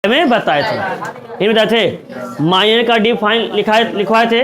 में बताए थे, ये बताए थे। माइनर का डिफाइन लिखवाए थे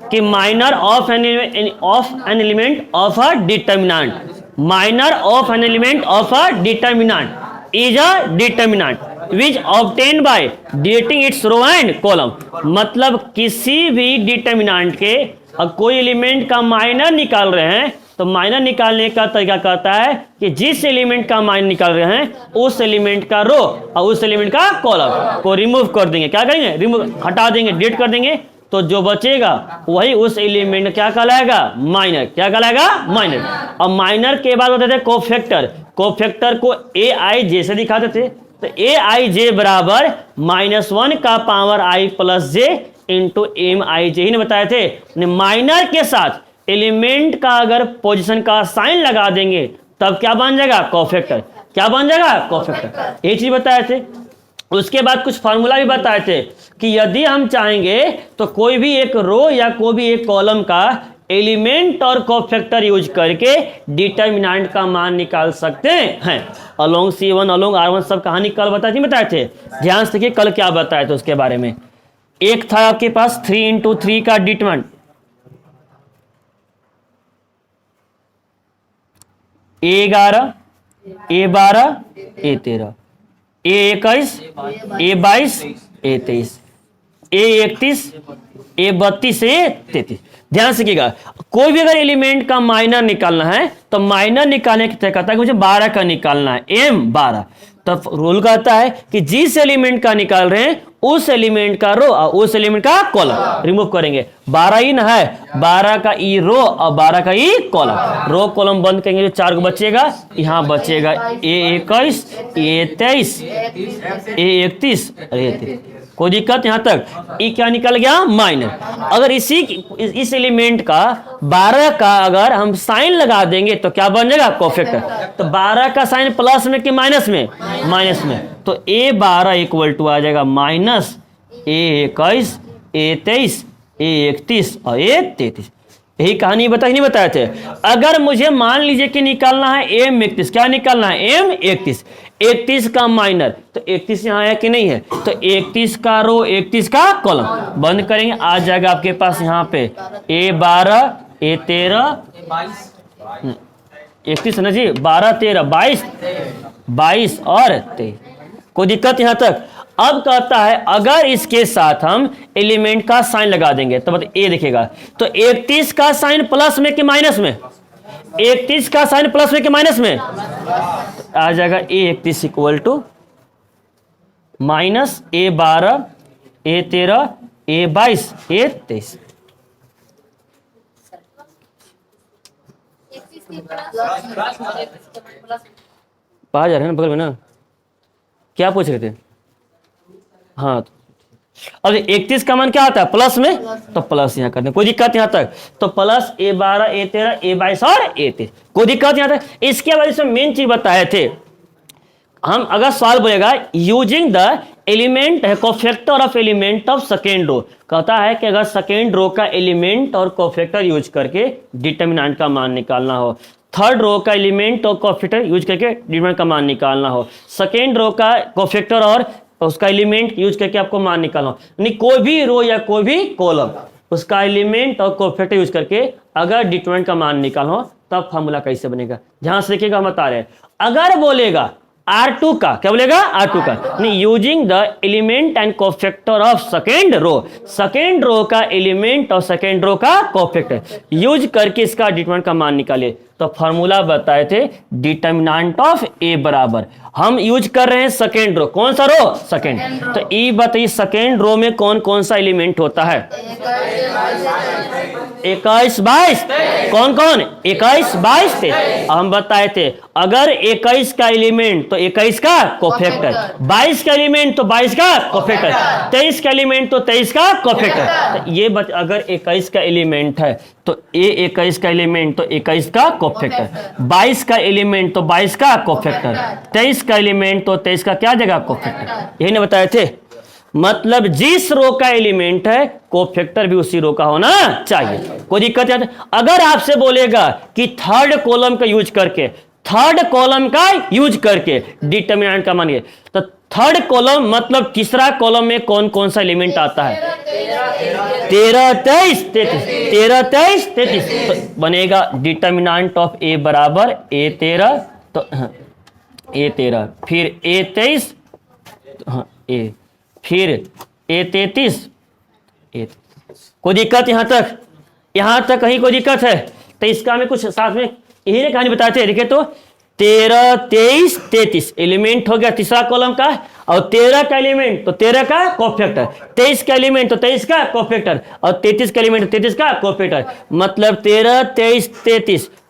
कि minor of an element of a determinant, minor of an element of a determinant is a determinant which obtain by deleting its row and column. मतलब किसी भी डिटर्मिनेंट के कोई एलिमेंट का माइनर निकाल रहे हैं तो माइनर निकालने का तरीका कहता है कि जिस एलिमेंट का माइनर निकाल रहे हैं उस एलिमेंट का रो और उस एलिमेंट का कॉलम को रिमूव कर देंगे। क्या करेंगे? रिमूव, हटा देंगे, डिलीट कर देंगे। तो जो बचेगा वही उस एलिमेंट क्या कहलाएगा? माइनर। क्या कहलाएगा? माइनर। और माइनर के बाद होते थे कोफैक्टर। कोफैक्टर को ए आई जे से दिखाते थे। तो ए आई जे बराबर -1 का पावर आई प्लस जे इंटू एम आई जे ही ने बताए थे। माइनर के साथ एलिमेंट का अगर पोजीशन का साइन लगा देंगे तब क्या बन जाएगा? कोफैक्टर। क्या बन जाएगा? कोफैक्टर। ये चीज बताए थे। उसके बाद कुछ फार्मूला भी बताए थे कि यदि हम चाहेंगे तो कोई भी एक रो या कोई भी एक कॉलम का एलिमेंट और कोफैक्टर यूज करके डिटर्मिनेंट का मान निकाल सकते हैं। अलोंग C1 अलोंग R1 सब कहानी कल बताए थे। ध्यान से देखिए कल क्या बताए थे उसके बारे में। एक था आपके पास 3 × 3 का determinant, A11 A12 A13 A21 A22 A23 A31 A32 A33। ध्यान सीखिएगा, कोई भी अगर एलिमेंट का माइनर निकालना है तो माइनर निकालने की तय करता है कि मुझे 12 का निकालना है, M12। तब रूल कहता है कि जिस एलिमेंट का निकाल रहे हैं उस एलिमेंट का रो और उस एलिमेंट का कॉलम रिमूव करेंगे। 12 ही ना है, 12 का ई रो और 12 का ई कॉलम। रो कॉलम बंद करेंगे जो 4 को बचेगा, यहाँ बचेगा A21 A23 A31 और A33। कोई दिक्कत यहाँ तक? ई क्या निकल गया? माइनर। अगर इस एलिमेंट का 12 का अगर हम साइन लगा देंगे तो क्या बन जाएगा? कोफैक्टर। तो 12 का साइन प्लस में कि माइनस में? माइनस में। तो A12 इक्वल टू आ जाएगा माइनस A21 A23 A31 और A33। यही कहानी बताई नहीं बताए थे। अगर मुझे मान लीजिए कि निकालना है M31, क्या निकालना है? M31। 31 का माइनर, तो 31 यहाँ है कि नहीं है? तो 31 का रो 31 का कॉलम बंद करेंगे, आ जाएगा आपके पास यहाँ पे A12 A13 31 ना जी, 12 13 22 और 23। कोई दिक्कत यहाँ तक? अब कहता है अगर इसके साथ हम एलिमेंट का साइन लगा देंगे तो ए दिखेगा। तो 31 का साइन प्लस में कि माइनस में? 31 का साइन प्लस में कि माइनस में? आ जाएगा A31 equal to minus A12 A13 A22 A23। बाहर जा रहे हैं ना बगल में ना, क्या पूछ रहे थे? हाँ, अब 31 का मान क्या आता है? प्लस में, तो प्लस यहाँ करते हैं। कोई दिक्कत यहाँ तक? तो प्लस A12 A13 A22 और A23। कोई दिक्कत यहाँ तक? इसके बाद इसमें मेन चीज बताए थे हम। अगर सवाल बोलेगा using the element cofactor of element of second row, कहता है कि अगर सेकेंड रो का एलिमेंट और कोफैक्टर यूज करके डिटर्मिनेंट का मान निकालना हो, थर्ड रो का एलिमेंट और कोफैक्टर यूज करके डिटर्मिनेंट का मान निकालना हो, सेकेंड रो का कोफैक्टर और उसका एलिमेंट यूज करके आपको मान निकालना हो, नहीं कोई भी रो या कोई भी कॉलम उसका एलिमेंट और कोफैक्टर यूज करके अगर डिटर्मिनेंट का मान निकालना हो तब फार्मूला कैसे बनेगा? ध्यान से देखिएगा, हम बता रहे हैं। अगर बोलेगा R2 का, क्या बोलेगा? R2 का, नहीं using the element and cofactor of second row, second row का एलिमेंट और सेकेंड रो का कोफैक्टर यूज करके इसका डिटर्मिनेंट का मान निकालिए। तो फार्मूला बताए थे डिटर्मिनेंट ऑफ A बराबर, हम यूज कर रहे हैं सेकेंड रो। कौन सा रो? सेकेंड। तो ई बताइए सेकेंड रो में कौन कौन सा एलिमेंट होता है? 21 22। कौन कौन? 21 22 थे। हम बताए थे अगर 21 का एलिमेंट तो 21 का कोफैक्टर, 22 का एलिमेंट तो 22 का कोफैक्टर, 23 का एलिमेंट तो 23 का कोफैक्टर। तो ये अगर 21 का एलिमेंट है तो A21 का एलिमेंट तो 21 का कोफैक्टर, 22 का एलिमेंट तो 22 का कोफैक्टर, 23 का एलिमेंट तो 23 का क्या जगह? कोफैक्टर। यही ना बताए थे। मतलब जिस रो का एलिमेंट है कोफैक्टर भी उसी रो का होना चाहिए। कोई दिक्कत है? अगर आपसे बोलेगा कि थर्ड कॉलम का यूज करके, थर्ड कॉलम का यूज करके डिटर्मिनेंट का मानिए, तो थर्ड कॉलम मतलब तीसरा कॉलम में कौन कौन सा एलिमेंट आता है? 13, 23, 33, 13, 23, 33, तो बनेगा डिटर्मिनेंट ऑफ ए बराबर A13, तो A13, फिर A23, ए, फिर A33, कोई दिक्कत यहां तक? यहां तक कहीं कोई दिक्कत है? तो इसका हमें कुछ साथ में यही कहानी बताते हैं। देखिए तो 13, 23, 33 एलिमेंट हो गया तीसरा कॉलम का, और 13 का एलिमेंट तो 13 का कोफैक्टर, 23 का एलिमेंट तो 23 का कोफैक्टर, और 33 का एलिमेंट तो 33 का कोफैक्टर। मतलब 13, 23,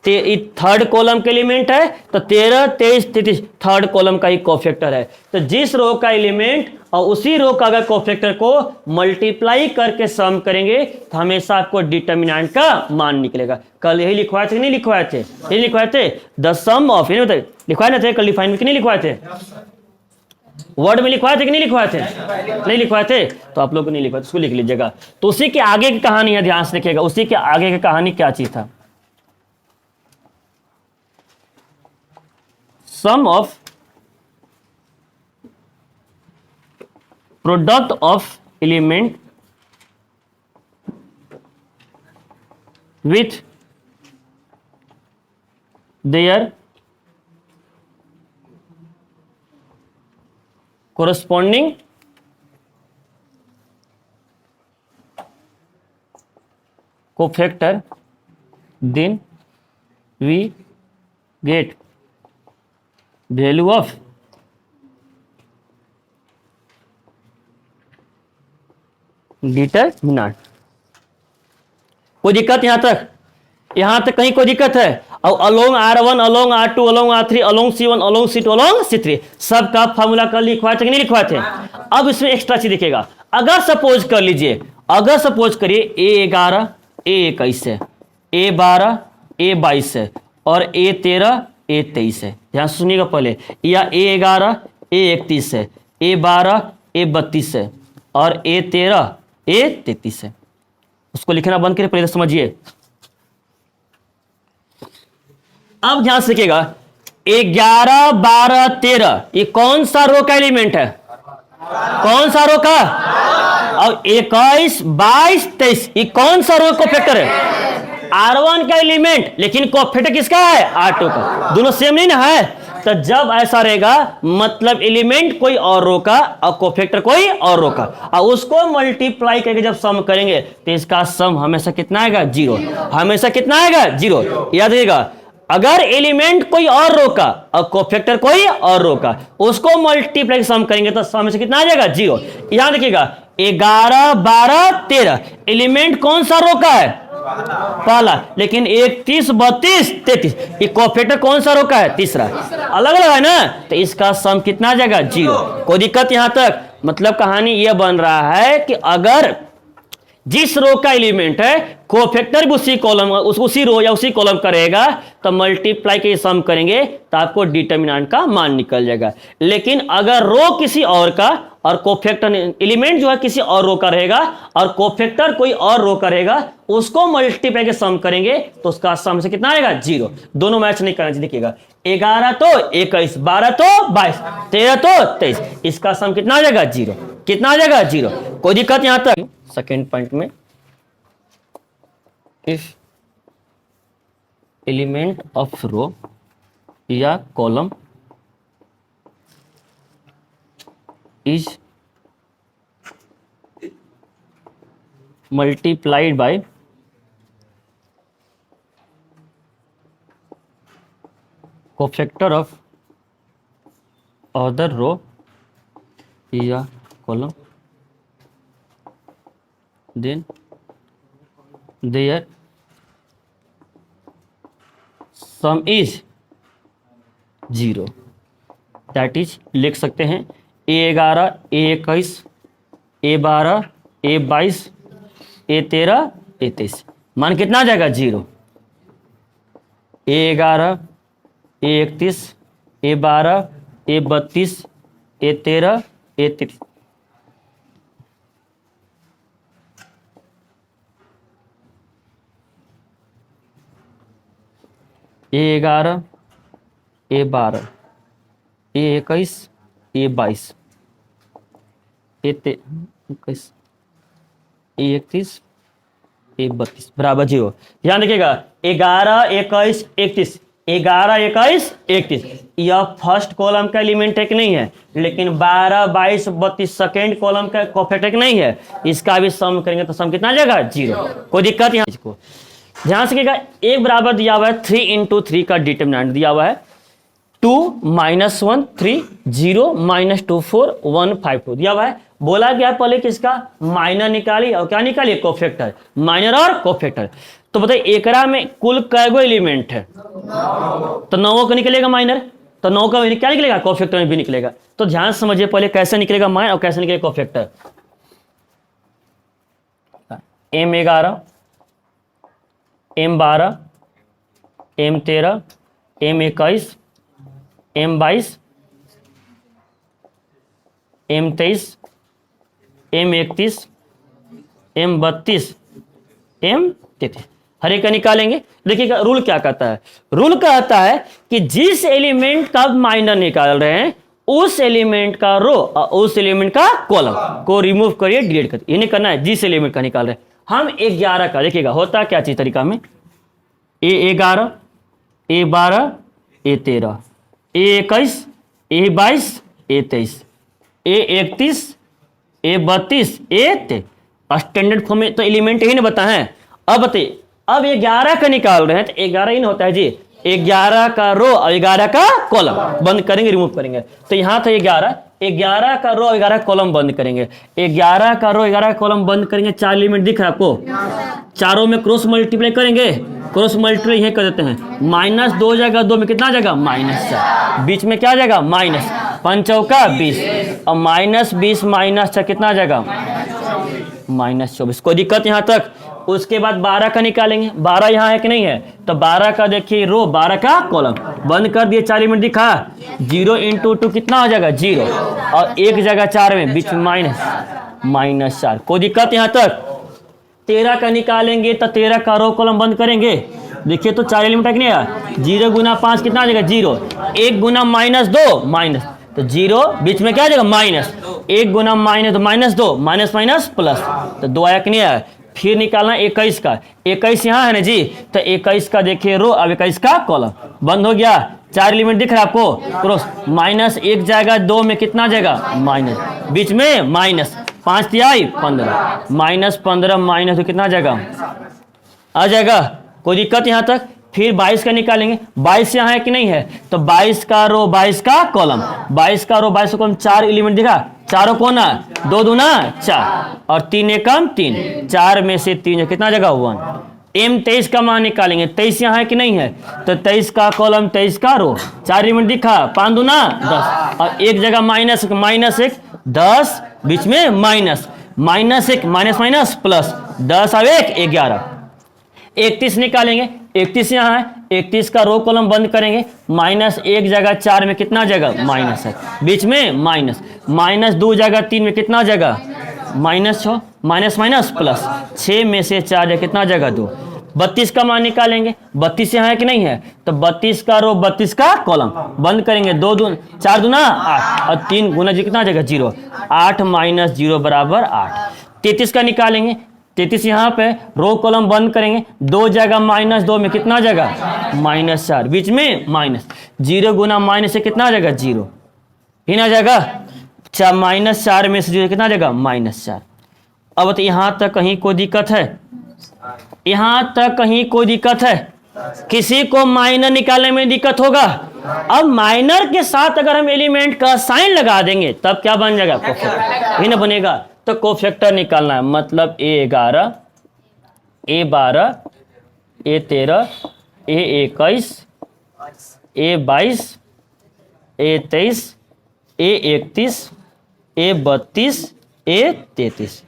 33 थर्ड कॉलम के एलिमेंट है, तो 13, 23, 33 थर्ड कॉलम का ही कोफैक्टर है। तो जिस रो का एलिमेंट और उसी रो का अगर कोफैक्टर को मल्टीप्लाई करके सम करेंगे तो हमेशा आपको डिटर्मिनेंट का मान निकलेगा। कल यही लिखवाए थे कि नहीं लिखवाए थे? यही लिखवाए थे, द सम ऑफ, लिखवाए ना थे कल डिफाइन में कि नहीं लिखवाए थे? वर्ड में लिखवाए थे कि नहीं लिखवाए थे? नहीं लिखवाए थे, तो आप लोग को नहीं लिखवाए, उसको लिख लीजिएगा। तो उसी के आगे की कहानी है, ध्यान से देखिएगा, उसी के आगे की कहानी क्या चीज था? Sum of product of element with their corresponding cofactor, then we get value of determinant. कोई दिक्कत यहां तक? यहां तक कहीं कोई दिक्कत है? और along R1, along R2, along R3, along C1, along C2, along C3 सबका फॉर्मूला कर लिखवाए थे कि नहीं लिखवाए थे? अब इसमें एक्स्ट्रा चीज दिखेगा। अगर सपोज कर लीजिए, अगर सपोज करिए A11 A21 है, A12 A22 है, और A13 A23 है। ध्यान सुनिएगा पहले, या A11 A31 है, A12 A32 है, और A13 A33 है। उसको लिखना बंद करिए, पहले समझिए। अब ध्यान से देखिएगा, 11, 12, 13 ये कौन सा रो का एलिमेंट है? कौन सा रो का? और 21, 22, 23 ये कौन सा रो कोफैक्टर है? R1 का एलिमेंट, लेकिन कोफैक्टर किसका है? R2 का। दोनों सेम नहीं ना है? तो जब ऐसा रहेगा मतलब एलिमेंट कोई और रो का और कोफैक्टर कोई और रो का, और उसको मल्टीप्लाई करके जब सम करेंगे तो इसका सम हमेशा कितना आएगा? 0। हमेशा कितना आएगा? 0। याद रखिएगा, अगर एलिमेंट कोई और रो का और कोफैक्टर कोई और रो का, उसको मल्टीप्लाई सम करेंगे तो सम से कितना आ जाएगा? 0। याद रखिएगा, 11, 12, 13 एलिमेंट कौन सा रो का है? पहला। लेकिन 31, 32, 33 ये कोफैक्टर कौन सा रो का है? तीसरा। अलग अलग है ना, तो इसका सम कितना आ जाएगा? 0। कोई दिक्कत यहां तक? मतलब कहानी यह बन रहा है कि अगर जिस रो का एलिमेंट है कोफैक्टर भी उसी कॉलम उसी रो या उसी कॉलम का रहेगा, तो मल्टीप्लाई के सम करेंगे तो आपको डिटर्मिनेंट का मान निकल जाएगा। लेकिन अगर रो किसी और का और कोफैक्टर एलिमेंट जो है किसी और रो का रहेगा और कोफैक्टर कोई और रो का रहेगा, उसको मल्टीप्लाई के सम करेंगे तो उसका सम से कितना आएगा? 0। दोनों मैच नहीं करना चाहिए। देखिएगा, 11 तो 21, 12 तो 22, 13 तो 23 इसका सम कितना आ जाएगा? 0। कितना आ जाएगा? 0। कोई दिक्कत यहां तक? सेकेंड पॉइंट में, इफ एलिमेंट ऑफ रो या column is multiplied by cofactor of other row या column, then their sum is 0। That is लिख सकते हैं A11 A21 A12 A22 A13 A23 मान कितना आ जाएगा? 0। A11 A31 A12 A32 A13 A33 A11 A12 A21 A22 ए 21, ए 31, ए 32 बराबर 0। ध्यान रखिएगा 11, 21, 31, 11, 21, 31 यह फर्स्ट कॉलम का एलिमेंट है कि नहीं है, लेकिन 12, 22, 32 सेकेंड कॉलम का कोफैक्टर कि नहीं है। इसका भी सम करेंगे तो सम कितना आ जाएगा 0। कोई दिक्कत यहाँ इसको ध्यान से रखिएगा। एक बराबर दिया हुआ है 3 × 3 का डिटरमिनेंट दिया हुआ है 2, -1, 3, 0, -2, 4, 1, 5, 2 दिया हुआ है। बोला गया पहले किसका माइनर निकालिए और क्या निकालिए कोफैक्टर, माइनर और कोफैक्टर। तो बताइए एकरा में कुल कैगो एलिमेंट है, तो 9 का निकलेगा माइनर, तो 9 का क्या निकलेगा कोफैक्टर में भी निकलेगा। तो ध्यान समझिए पहले कैसे निकलेगा माइनर और कैसे निकलेगा cofactor. M11, M12, M13, M21, M22, M23, M31, M32, M33 हर एक का निकालेंगे। देखिएगा रूल क्या कहता है, रूल कहता है कि जिस एलिमेंट का माइनर निकाल रहे हैं उस एलिमेंट का रो और उस एलिमेंट का कॉलम को रिमूव करिए, डिलीट करिए। ये नहीं करना है जिस एलिमेंट का निकाल रहे हैं। हम 11 का देखिएगा होता क्या चीज तरीका में A11, A12, A13, A21, A22, A23, A31, A32, A33 standard form में तो एलिमेंट ही नहीं बता है। अब बताइए अब 11 का निकाल रहे हैं तो 11 ही नहीं होता है जी, 11 का रो और 11 का कॉलम बंद करेंगे, रिमूव करेंगे। तो यहाँ था 11 का रो और 11 कॉलम बंद करेंगे, 11 का रो 11 कॉलम बंद करेंगे। 4 एलिमेंट दिख रहा है आपको, चारों में क्रॉस मल्टीप्लाई करेंगे, क्रॉस मल्टीप्लाई यही कर देते हैं। -2 जाएगा 2 में कितना जाएगा -4, बीच में क्या जाएगा माइनस, 5 चौका 20 और -20 -4 कितना जाएगा -24। कोई दिक्कत यहाँ तक। उसके बाद 12 का निकालेंगे, 12 यहाँ है कि नहीं है, तो 12 का देखिए रो 12 का कॉलम बंद कर दिए। 4 एलिमेंट दिखा 0 × 2 कितना हो जाएगा 0 और एक जगह 4 में बीच में -4। कोई दिक्कत यहाँ तक। 13 का निकालेंगे तो 13 का रो कॉलम बंद करेंगे। देखिए तो 4 एलिमेंट है कि नहीं है, 0 × 5 कितना आ जाएगा 0, 1 × -2 माइनस, तो 0 बीच में क्या आ जाएगा माइनस, 1 × -2 माइनस प्लस, तो 2 आया कि नहीं आया। फिर निकालना 21 का, 21 यहाँ है ना जी, तो 21 का देखिए रो अब 21 का कॉलम बंद हो गया। 4 एलिमेंट दिख रहा है आपको क्रॉस, -1 जाएगा 2 में कितना जाएगा माइनस, बीच में माइनस, 5 तिहाई 15, -15 -2 कितना जाएगा आ जाएगा। कोई दिक्कत यहाँ तक। फिर 22 का निकालेंगे, 22 यहाँ है कि नहीं है, तो 22 का रो 22 का कॉलम, 22 का रो 22 का कॉलम। 4 एलिमेंट दिखा, चारों कोना 2 दूना 4 और 3 एकम 3, 4 में से 3 कितना जगह 1। M23 का मान निकालेंगे, 23 यहाँ है कि नहीं है, तो 23 का कॉलम 23 का रो। 4 एलिमेंट दिखा 5 दूना 10 और एक जगह -1 10 बीच में -1 माइनस प्लस 10 और 1 11। 31 निकालेंगे, 31 यहाँ है, 31 का रो कॉलम बंद करेंगे। -1 जगह 4 में कितना जगह माइनस है, बीच में -2 जगह 3 में कितना जगह -6 माइनस प्लस 6 में से 4 जगह कितना जगह 2। 32 का मान निकालेंगे, 32 यहाँ है कि नहीं है, तो 32 का रो 32 का कॉलम बंद करेंगे। 4 दूना 8 और 3 गुना जी कितना जगह 0, 8 - 0 बराबर 8। 33 का निकालेंगे, 33 यहाँ पे रो कॉलम बंद करेंगे। 2 जगह -2 में कितना जगह -4, बीच में माइनस, 0 गुना माइनस से कितना जगह 0 ही ना जाएगा। -4 में से 0 कितना जगह -4। अब तो यहाँ तक कहीं कोई दिक्कत है, यहाँ तक कहीं कोई दिक्कत है, किसी को माइनर निकालने में दिक्कत होगा। अब माइनर के साथ अगर हम एलिमेंट का साइन लगा देंगे तब क्या बन जाएगा कोफैक्टर ही ना बनेगा। तो कोफैक्टर निकालना है, मतलब A11, A12, A13, A21, A22, A23, A31, A32, A33।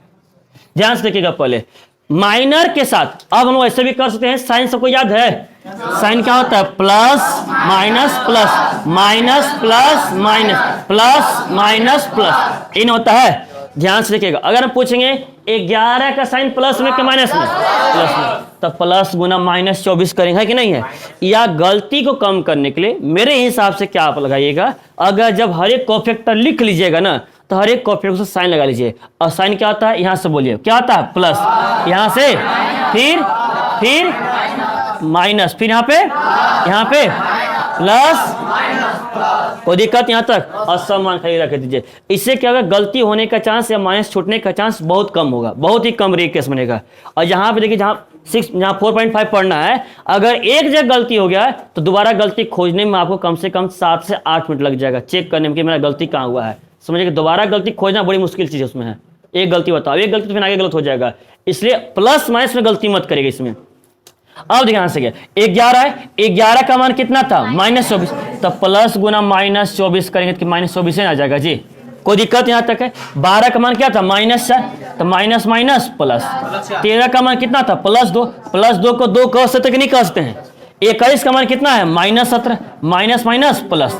ध्यान से देखिएगा पहले माइनर के साथ। अब हम ऐसे भी कर सकते हैं, साइन सबको याद है, साइन क्या होता है plus minus plus minus plus minus plus minus plus इन होता है। ध्यान से देखिएगा, अगर हम पूछेंगे 11 का साइन प्लस में कि माइनस में, प्लस में, तो प्लस गुना -24 करेंगे है कि नहीं है। या गलती को कम करने के लिए मेरे हिसाब से क्या आप लगाइएगा, अगर जब हर एक कोफैक्टर लिख लीजिएगा ना, तो हर एक कोएफिशिएंट को साइन लगा लीजिए। और साइन क्या होता है, यहाँ से बोलिए क्या होता है, प्लस, यहाँ से फिर माइनस, फिर यहाँ पे प्लस, कोई दिक्कत यहाँ तक, असमान खाली रख दीजिए। इससे क्या होगा, गलती होने का चांस या माइनस छूटने का चांस बहुत कम होगा, बहुत ही कम रेट केस बनेगा। और यहाँ पे देखिए, जहाँ 4.5 पढ़ना है, अगर एक जगह गलती हो गया है तो दोबारा गलती खोजने में आपको कम से कम 7 से 8 मिनट लग जाएगा, चेक करने में कि मेरा गलती कहाँ हुआ है। समझिए कि दोबारा गलती खोजना बड़ी मुश्किल चीज़ उसमें है। एक गलती बताओ, एक गलती तो फिर आगे गलत हो जाएगा, इसलिए प्लस माइनस में गलती मत करेगा इसमें। अब ध्यान से, 11 है, 11 का मान कितना था, -24, तो प्लस गुना -24 करेंगे तो -24 आ जाएगा जी, कोई दिक्कत यहाँ तक है। 12 का मान क्या था, -4, तो माइनस माइनस प्लस। 13 का मान कितना था, +2, +2 को 2 कह सकते कि नहीं कह सकते हैं। 21 का मान कितना है, -17, माइनस माइनस प्लस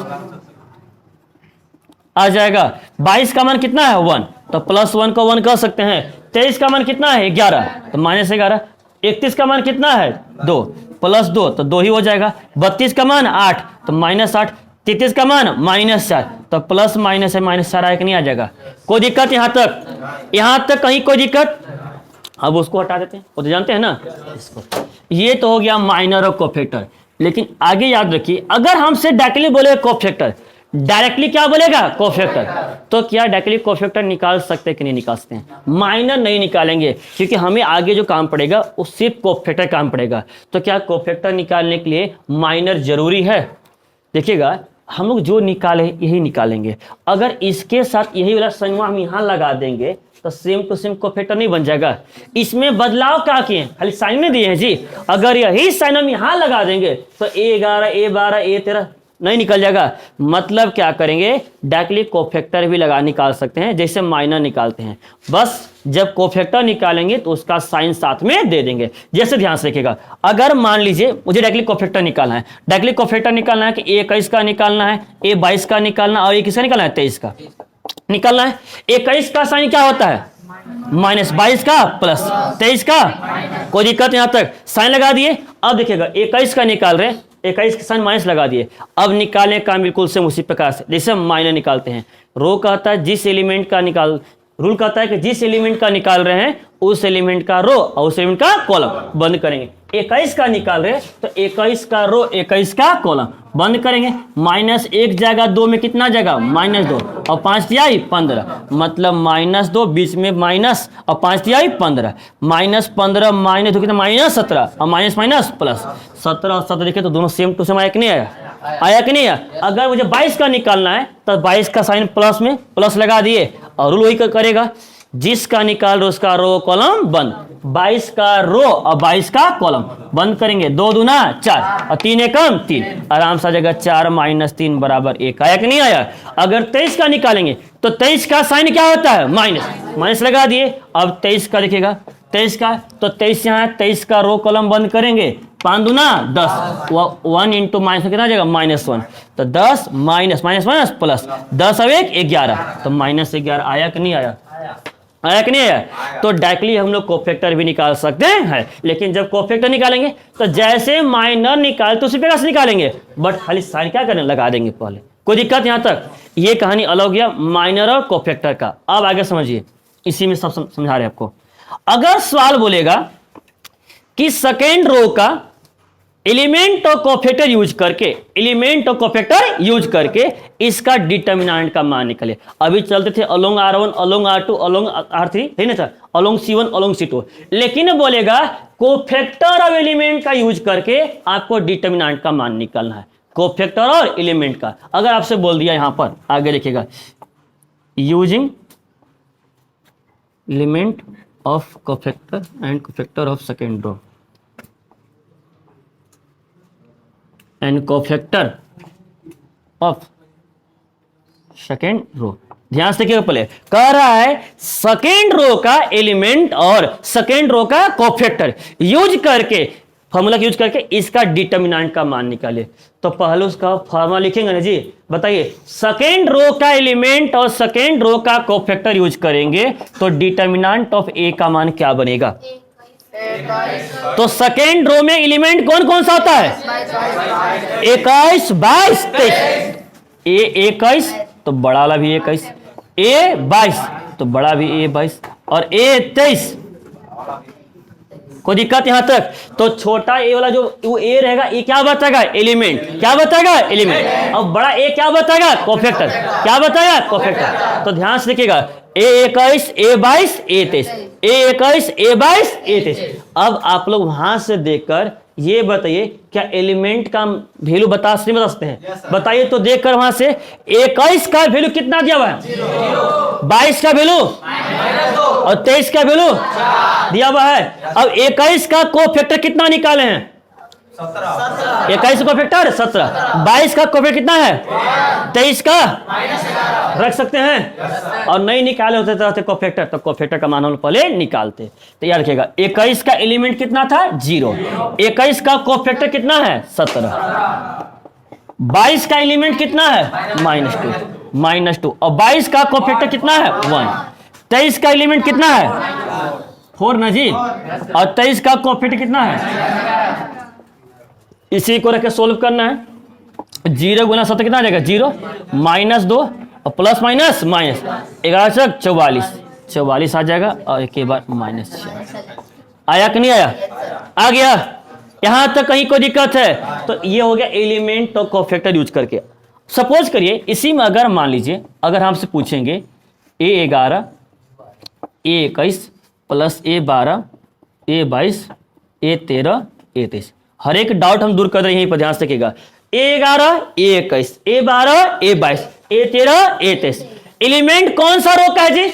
आ जाएगा। 22 का मान कितना है, 1, तो +1 को 1 कह सकते हैं। 23 का मान कितना है, 11, तो -11। 31 का मान कितना है, 2, +2 तो 2 ही हो जाएगा। 32 का मान 8, तो -8। 33 का मान -4, तो प्लस माइनस है, -4 आएगा, नहीं आ जाएगा, कोई दिक्कत यहाँ तक कहीं कोई दिक्कत। अब उसको हटा देते हैं, वो तो जानते हैं ना इसको। ये तो हो गया माइनर और कोफैक्टर। लेकिन आगे याद रखिए, अगर हमसे डायरेक्टली बोले कोफैक्टर, डायरेक्टली क्या बोलेगा, कोफैक्टर, तो क्या डायरेक्टली कोफैक्टर निकाल सकते हैं कि नहीं निकाल सकते हैं, माइनर नहीं निकालेंगे, क्योंकि हमें आगे जो काम पड़ेगा वो सिर्फ कोफैक्टर काम पड़ेगा। तो क्या कोफैक्टर निकालने के लिए माइनर जरूरी है? देखिएगा, हम लोग जो निकाले यही निकालेंगे। अगर इसके साथ यही वाला संयुग्म हम यहाँ लगा देंगे तो सेम टू सेम कोफैक्टर नहीं बन जाएगा। इसमें बदलाव क्या किए, खाली साइन में दिए हैं जी। अगर यही साइन हम यहाँ लगा देंगे तो A11, A12, A13 नहीं निकल जाएगा। मतलब क्या करेंगे, डायरेक्टली कोफैक्टर भी निकाल सकते हैं, जैसे माइनर निकालते हैं। बस जब कोफैक्टर निकालेंगे तो उसका साइन साथ में दे देंगे। जैसे ध्यान से रखिएगा, अगर मान लीजिए मुझे डायरेक्टली कोफैक्टर निकालना है, डायरेक्टली कोफैक्टर निकालना है कि A21 का निकालना है, A22 का निकालना, और ये किसका निकालना है, 23 का निकालना है। 21 का साइन क्या होता है, -22 का प्लस 23 का, कोई दिक्कत यहाँ तक, साइन लगा दिए। अब देखिएगा 21 का निकाल रहे, 21 के साइन माइनस लगा दिए। अब निकालने का बिल्कुल से उसी प्रकार से जैसे हम माइनर निकालते हैं। रो कहता है जिस एलिमेंट का निकाल, रूल कहता है कि जिस एलिमेंट का निकाल रहे हैं उस एलिमेंट का रो और उस एलिमेंट का कॉलम बंद करेंगे। 21 का निकाल रहे तो 21 का रो 21 का कॉलम बंद करेंगे। -1 जाएगा, 2 में कितना जाएगा, -2, और 5 तिहाई 15, मतलब -2 बीच में माइनस और 5 तिहाई 15, -15 -2 कितना, -17, और माइनस माइनस प्लस 17 और 17 देखिए तो दोनों सेम टू सेम आया कि नहीं आया कि नहीं आया। अगर मुझे 22 का निकालना है तो 22 का साइन प्लस में प्लस लगा दिए और रूल वही करेगा, जिसका निकाल रहे उसका रो कॉलम बंद। 22 का रो और 22 का कॉलम बंद करेंगे, 2 दूना 4 और 3 एकम 3, आराम से आ जाएगा 4 - 3 = 1। आया कि नहीं आया। अगर 23 का निकालेंगे तो 23 का साइन क्या होता है, माइनस लगा दिए। अब 23 का देखिएगा, 23 का तो 23 यहाँ है, 23 का रो कॉलम बंद करेंगे, 5 दूना 10, 1 इंटू माइनस में कितना जाएगा, -1, तो 10 माइनस माइनस प्लस 10 और 1 11, तो -11 आया कि नहीं आया, आया कि नहीं आया। तो डायरेक्टली हम लोग कोफैक्टर भी निकाल सकते हैं, लेकिन जब कोफैक्टर निकालेंगे तो जैसे माइनर निकाल तो उसी प्रकार से निकालेंगे, बट खाली साइन क्या करने लगा देंगे पहले, कोई दिक्कत यहाँ तक। ये कहानी अलग हो गया माइनर और कोफैक्टर का। अब आगे समझिए, इसी में सब समझा रहे हैं आपको। अगर सवाल बोलेगा कि सेकेंड रो का एलिमेंट और कोफैक्टर यूज करके इसका डिटर्मिनेंट का मान निकले। अभी चलते थे along R1, along R2, along R3, है ना sir, along C1, along C2। लेकिन बोलेगा कोफैक्टर और एलिमेंट का यूज करके आपको डिटर्मिनेंट का मान निकालना है, कोफैक्टर और एलिमेंट का। अगर आपसे बोल दिया यहां पर, आगे देखिएगा, using element of cofactor and cofactor of second row and cofactor of second row. ध्यान से देखिए, पहले कह रहा है सेकेंड रो का एलिमेंट और सेकेंड रो का कोफैक्टर यूज करके, फॉर्मूला यूज करके इसका डिटर्मिनेंट का मान निकाले। तो पहले उसका फॉर्मूला लिखेंगे ना जी, बताइए। सेकेंड रो का एलिमेंट और सेकेंड रो का कोफैक्टर यूज करेंगे तो डिटर्मिनेंट ऑफ ए का मान क्या बनेगा। तो सेकेंड रो में एलिमेंट कौन कौन सा होता है, 21, 22, 23। 21 तो बड़ा वाला भी 21, A 22, तो बड़ा भी A 22 और A 23, कोई दिक्कत यहां तक? तो छोटा ए वाला जो वो ए रहेगा, ये क्या बताएगा? एलिमेंट। क्या बताएगा? एलिमेंट। अब बड़ा ए क्या बताएगा? कोफैक्टर। क्या बताएगा? कोफैक्टर। तो ध्यान से देखिएगा, A 21, A 22, A 23, A 21, A 22, A 23। अब आप लोग वहां से देखकर ये बताइए, क्या एलिमेंट का वैल्यू बता सकते हैं? बताइए तो, देखकर वहां से 21 का वैल्यू कितना दिया हुआ है? 22 का वैल्यू और 23 का वैल्यू दिया हुआ है। अब 21 का कोफैक्टर कितना निकाले हैं? 21 का कोफैक्टर 17। 22 का कोफैक्टर कितना है? 23 का रख सकते हैं। और नहीं निकाले होते कोफैक्टर, तो कोफैक्टर का मान हम पहले निकालते। तो याद रखिएगा, 21 का एलिमेंट कितना था? 0। 21 का कोफैक्टर कितना है? 17। 22 का एलिमेंट कितना है? -2 और 22 का कोफैक्टर कितना है? 1। 23 का एलिमेंट कितना है? 4 ना जी। और 23 का कोफैक्टर कितना है? इसी को रख के सोल्व करना है। 0 गुना 17 कितना आ जाएगा? 0 -2 और प्लस माइनस माइनस 11 चक 44 आ जाएगा और एक के बाद -4 आया कि नहीं आया? आ गया। यहां तक कहीं कोई दिक्कत है? तो ये हो गया एलिमेंट और कोफैक्टर यूज करके। सपोज करिए इसी में अगर मान लीजिए, अगर हमसे पूछेंगे A11, A21 plus A12, A22, A13, A23, हर एक डाउट हम दूर कर रहे हैं। यहीं पर ध्यान से रखिएगा। A11, A21, A12, A22, A13, A23, element कौन सा रो का है जी?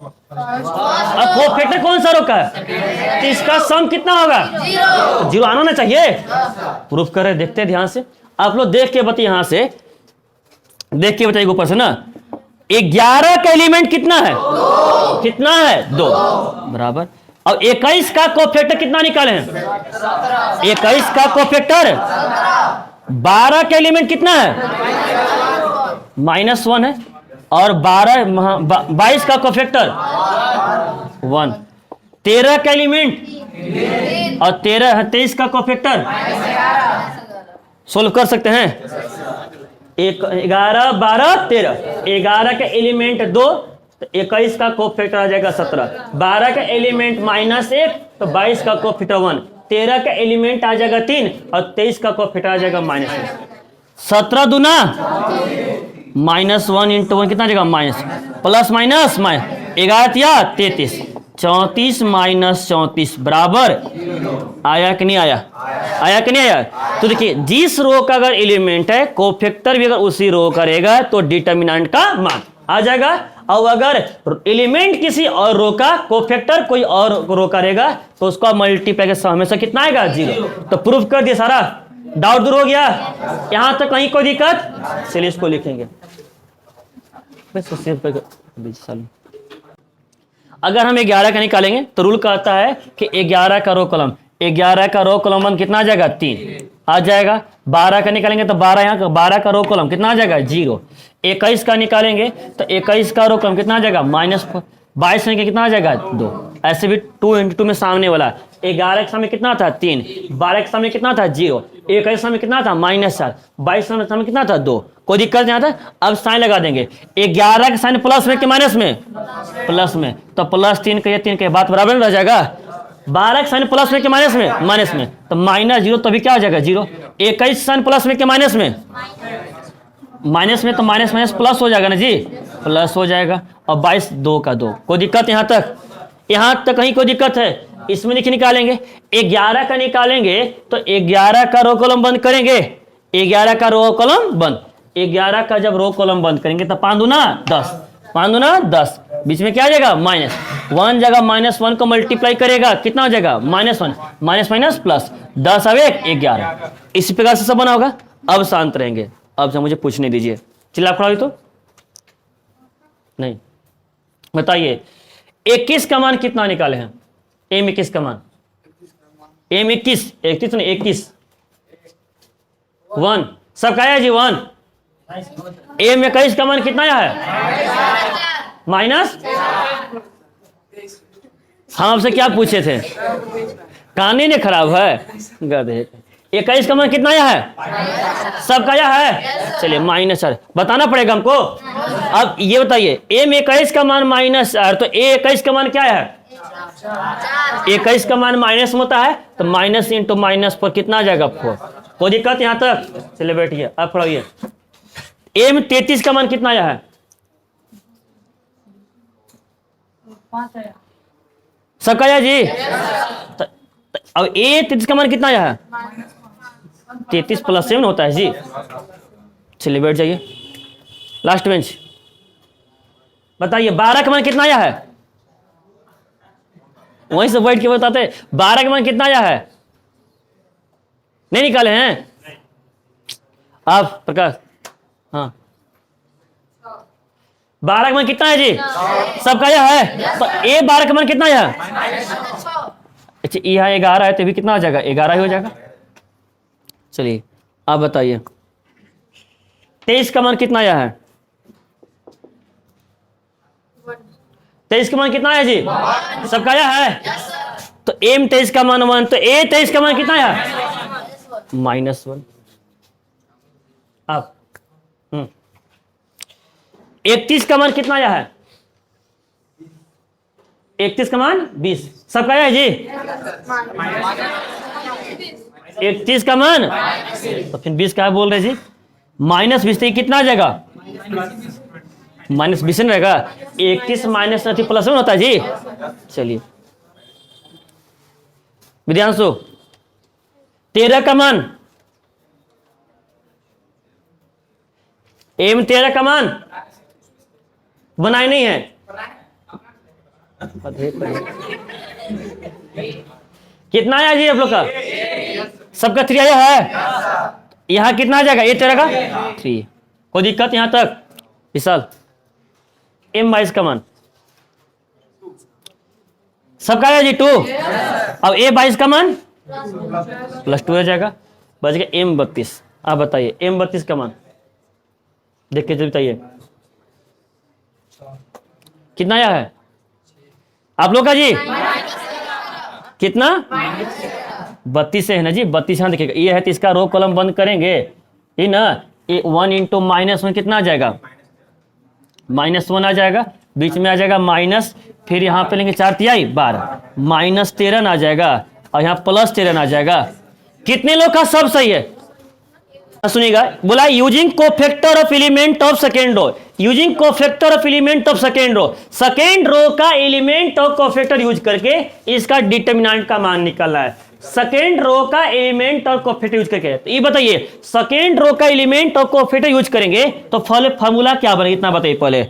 और कोफैक्टर कौन सा रो का है? तो इसका सम कितना होगा? 0 आना ना चाहिए। प्रूफ कर रहे, देखते हैं ध्यान से। आप लोग देख के बताइए, यहां से देख के बताइए ऊपर से ना। 11 का एलिमेंट कितना है? कितना है? 2 बराबर। और 21 का कोफैक्टर कितना निकाले हैं? 21 का कोफैक्टर 12 का एलिमेंट कितना है? -1 है। और 22 का कोफैक्टर 1। 13 का एलिमेंट और 23 का कोफैक्टर सोल्व कर सकते हैं। 11, 12, 13। 11 का एलिमेंट 2, तो 21 का कोफैक्टर आ जाएगा 17। 12 का एलिमेंट -1, तो 22 का कोफैक्टर 1। 13 का एलिमेंट आ जाएगा 3 और 23 का कोफैक्टर आ जाएगा -1। 17 दूना -1 इंटू 1 कितना आ जाएगा? माइनस प्लस माइनस 11 या 33, 34 - 34 बराबर। आया कि नहीं आया? आया कि नहीं आया? तो देखिए, जिस रो का अगर एलिमेंट है, कोफैक्टर भी अगर उसी रो करेगा तो डिटर्मिनेंट का मान आ जाएगा। और अगर एलिमेंट किसी और रो का, कोफैक्टर कोई और रो करेगा, तो उसका मल्टीप्लाई का हमेशा कितना आएगा? 0। तो प्रूफ कर दिया, सारा डाउट दूर हो गया। यहां तक कहीं कोई दिक्कत? चलिए इसको लिखेंगे। अगर हम 11 का निकालेंगे तो रूल कहता है कि 11 का रो कॉलम, 11 का रो कॉलम कितना आ जाएगा? 3 आ जाएगा। 12 का निकालेंगे तो 12 यहाँ का 12 का रो कॉलम कितना आ जाएगा? 0। 21 का निकालेंगे तो 21 का रो कॉलम कितना आ जाएगा? -22 में कितना आ जाएगा? 2। ऐसे भी 2 × 2 में सामने वाला। 11 के सामने कितना था? 3। 12 के सामने कितना था? 0। 21 के सामने कितना था? -4। 22 के सामने कितना था? 2। कोई दिक्कत नहीं आता। अब साइन लगा देंगे। 11 के साइन प्लस में कि माइनस में? प्लस में। तो +3 का 3 के बात बराबर रह जाएगा। 12 के साइन प्लस में कि माइनस में? माइनस में। तो -0 तभी क्या हो जाएगा? 0। 21 साइन प्लस में कि माइनस में? माइनस में। तो माइनस माइनस प्लस हो जाएगा ना जी, प्लस हो जाएगा। और 22 2 का 2। कोई दिक्कत यहाँ तक? यहाँ तक कहीं कोई दिक्कत है? इसमें देखिए निकालेंगे, 11 का निकालेंगे तो 11 का रो कॉलम बंद करेंगे। 11 का रो कॉलम बंद। 11 का जब रो कॉलम बंद करेंगे तो 5 दूना 10, 5 दूना 10, बीच में क्या आ जाएगा? -1 जगह -1 को मल्टीप्लाई करेगा, कितना हो जाएगा? -1 माइनस माइनस प्लस 10 अब 1 11। इसी प्रकार से सब बना होगा। अब शांत रहेंगे। अब से मुझे पूछने दीजिए। चिल्ला खड़ा तो नहीं, बताइए 21 का मान कितना निकाले हैं? M21 का मान, M21 31 नहीं 21 1 सब का है जी 1। M21 का मान कितना आया है? माइनस। हम आपसे क्या पूछे थे? कान ही नहीं खराब है गधे। 21 का मान कितना आया है? सब का आया है। चलिए -4 बताना पड़ेगा हमको। अब ये बताइए m 21 का मान -4, तो a 21 का मान क्या है? 21 का मान माइनस होता है, तो माइनस इंटू -4 कितना आ जाएगा? 4। कोई दिक्कत यहाँ तक? चलिए बैठिए, अब पढ़िए। m 33 का मान कितना आया है? सबका आया जी? अब a 33 का मान कितना आया है? 33 + 7 होता है जी। चलिए बैठ जाइए, लास्ट बेंच। बताइए 12 का मान कितना आया है? वहीं से बैठ के बताते, 12 का मान कितना आया है? नहीं निकाले हैं आप प्रकाश? हाँ, 12 का मान कितना है जी? सबका आया है? तो a 12 का मान कितना आया है? अच्छा, यहाँ 11 है तो भी कितना आ जाएगा? 11 ही हो जाएगा। चलिए आप बताइए 23 का मान कितना आया है? 23 का मान कितना आया जी? सबका आया है? तो m 23 का मान 1, तो a 23 का मान कितना आया? -1। अब 31 का मान कितना आया है? 31 का मान 20। सबका आया है जी? 31 का मान, तो फिर 20 का बोल रहे जी? -20 तो कितना आ जाएगा? -20 रहेगा। 31 माइनस +1 होता है जी। चलिए विद्यांशु 13 का मान, m 13 का मान बनाए नहीं है? कितना आया जी आप लोग का? सबका 3 आया है। यहाँ कितना आ जाएगा? a 13 का 3। कोई दिक्कत यहाँ तक? विशाल m 22 का मान सबका आया जी? 2। अब a 22 का मान +2 हो जाएगा, बच गया m 32। आप बताइए m 32 का मान देख के जो बताइए कितना आया है आप लोग का जी? कितना? 32 है ना जी? 32 यहाँ देखिएगा, ये है तो इसका रो कॉलम बंद करेंगे, ये ना, ये 1 इंटू -1 कितना आ जाएगा? -1 आ जाएगा, बीच में आ जाएगा माइनस, फिर यहाँ पे लेंगे 4 तिहाई 12, -13 आ जाएगा, और यहाँ +13 आ जाएगा। कितने लोग का सब सही है? सुनिएगा, बोला using cofactor of element of second row, using cofactor of element of second row, second row का एलिमेंट और कोफैक्टर यूज करके इसका डिटरमिनेंट का मान निकालना है। सेकेंड रो का एलिमेंट और कोफैक्टर यूज करके, तो ये बताइए सेकेंड रो का एलिमेंट और कोफैक्टर यूज करेंगे तो फॉर्मूला क्या बनेगा? इतना बताइए पहले।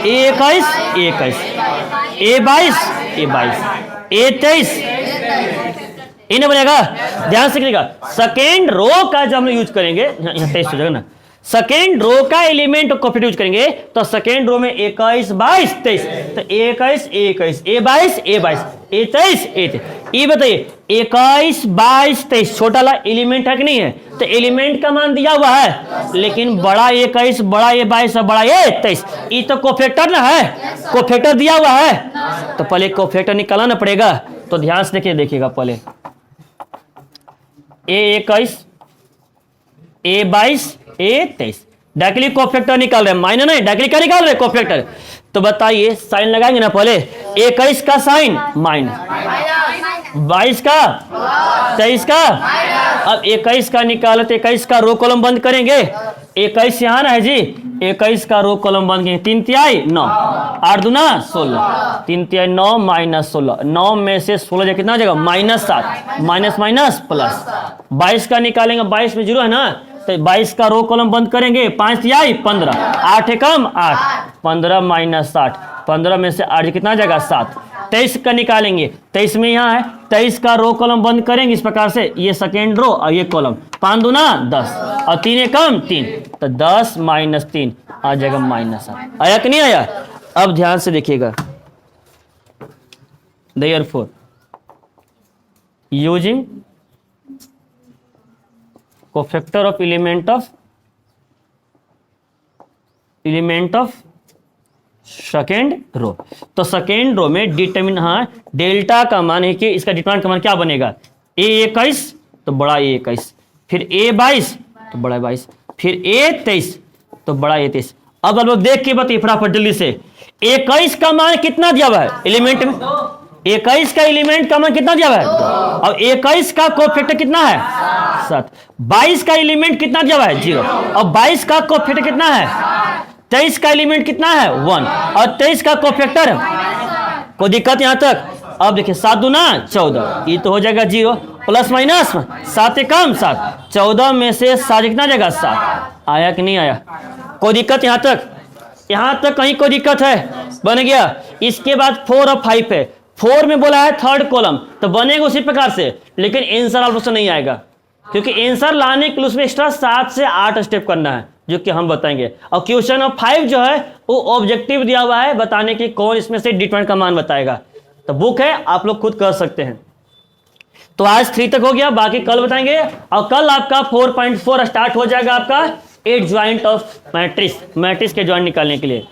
A21 A21, A22 A22, A23 इन्हें बनेगा। ध्यान से लिखिएगा, सेकेंड रो का जब हम यूज करेंगे, यहाँ 23 हो जाएगा ना, सेकेंड रो का एलिमेंट कोफैक्टर यूज करेंगे तो सेकेंड रो में 21 22 23, तो 21 21 A22 A22 A23 A23। ये बताइए 21 22 23 छोटा ला एलिमेंट है कि नहीं है? तो एलिमेंट का मान दिया हुआ है, लेकिन बड़ा 21 बड़ा A22 और बड़ा A23 ये तो कोफैक्टर ना है, कोफैक्टर दिया हुआ है, तो पहले कोफैक्टर निकालना पड़ेगा। तो ध्यान से देखिएगा पहले A21 A22 A23 directly cofactor निकाल रहे हैं, माइनर नहीं, डायरेक्टली क्या निकाल रहे हैं? कोफैक्टर। तो बताइए साइन लगाएंगे ना पहले, 21 का साइन माइनस, 22 का 23 का, अब 21 का निकाले तो 21 का रो कॉलम बंद करेंगे, 21 यहाँ ना है जी, 21 का रो कॉलम बंद करेंगे, 3 तिहाई 9 8 दूना 16, 3 तिहाई 9 -16, 9 में से 16 जाए कितना आ जाएगा? -7, माइनस माइनस प्लस, 22 का निकालेंगे, 22 में 0 है ना, तो 22 का रो कॉलम बंद करेंगे, 5 तिहाई 15, 8 कम 8, 15 -8, 15 में से 8 कितना आ जाएगा? 7। 23 का निकालेंगे, 23 में यहाँ है, 23 का रो कॉलम बंद करेंगे इस प्रकार से, ये सेकेंड रो और ये कॉलम, 5 दूना 10 और 3 कम 3, तो 10 - 3 आ जाएगा -8। आया कि नहीं आया? अब ध्यान से देखिएगा, therefore using cofactor of element of second row, तो सेकेंड रो में डेल्टा का मान है कि इसका डिटरमिनेंट का मान क्या बनेगा? A21 तो बड़ा A21, फिर A22 तो बड़ा 22, फिर A23 तो बड़ा 33। अब आप लोग देख के बताइए फटाफट जल्दी से, 21 का मान कितना दिया हुआ है एलिमेंट में? 21 का एलिमेंट का मान कितना दिया हुआ है? और 21 का कोफैक्टर कितना है? 7। 22 का एलिमेंट कितना दिया हुआ है? 0। और 22 का कोफैक्टर कितना है? 23 का एलिमेंट कितना है? 1। और 23 का कोफैक्टर, कोई दिक्कत यहां तक? अब देखिए 7 दूना 14, ये तो हो जाएगा 0, प्लस माइनस 7 से कम 7, 14 में से 7 कितना जाएगा? 7। आया कि नहीं आया? कोई दिक्कत यहां तक? यहां तक कहीं कोई दिक्कत है? बन गया। इसके बाद 4 और 5 है। 4 में बोला है थर्ड कॉलम, तो बनेगा उसी प्रकार से, लेकिन आंसर ऑप्शन नहीं आएगा, क्योंकि आंसर लाने के लिए उसमें एक्स्ट्रा 7 से 8 स्टेप करना है, जो कि हम बताएंगे। और क्वेश्चन ऑफ 5 जो है वो ऑब्जेक्टिव दिया हुआ है बताने की कौन इसमें से डिटरमिनेंट का मान बताएगा। तो बुक है, आप लोग खुद कर सकते हैं। तो आज 3 तक हो गया, बाकी कल बताएंगे। और कल आपका 4.4 स्टार्ट हो जाएगा आपका 8 ज्वाइंट ऑफ मैट्रिक्स के ज्वाइंट निकालने के लिए।